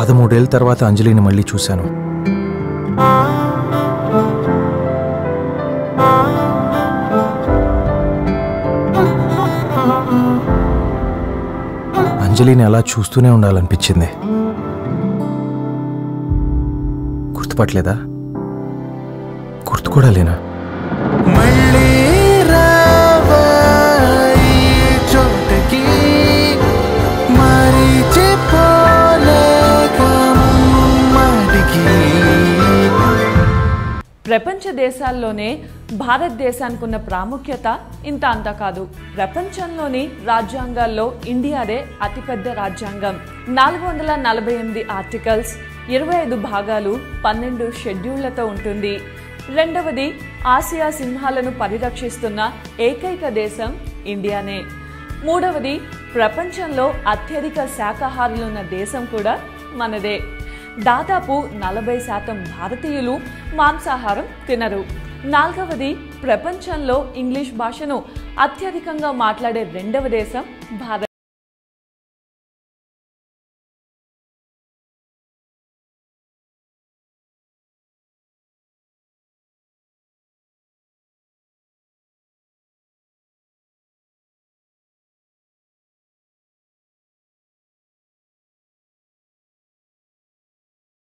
13 ఏళ్ల తర్వాత అంజలిని మళ్ళీ చూశాను. అంజలిని అలా చూస్తూనే ఉండాలనిపించింది. గుర్తుపట్టలేదా? గుర్తు కూడా లేనా? ప్రపంచ దేశాల్లోనే భారతదేశానికి ఉన్న ప్రాముఖ్యత ఇంత అంతా కాదు. ప్రపంచంలోని రాజ్యాంగాల్లో ఇండియాదే అతిపెద్ద రాజ్యాంగం. 448 ఆర్టికల్స్, 25 భాగాలు, 12 షెడ్యూళ్లతో ఉంటుంది. రెండవది, ఆసియా సింహాలను పరిరక్షిస్తున్న ఏకైక దేశం ఇండియానే. మూడవది, ప్రపంచంలో అత్యధిక శాకాహారులున్న దేశం కూడా మనదే. దాదాపు 40% భారతీయులు మాంసాహారం తినరు. నాలుగవది, ప్రపంచంలో ఇంగ్లీష్ భాషను అత్యధికంగా మాట్లాడే రెండవ దేశం భారత్.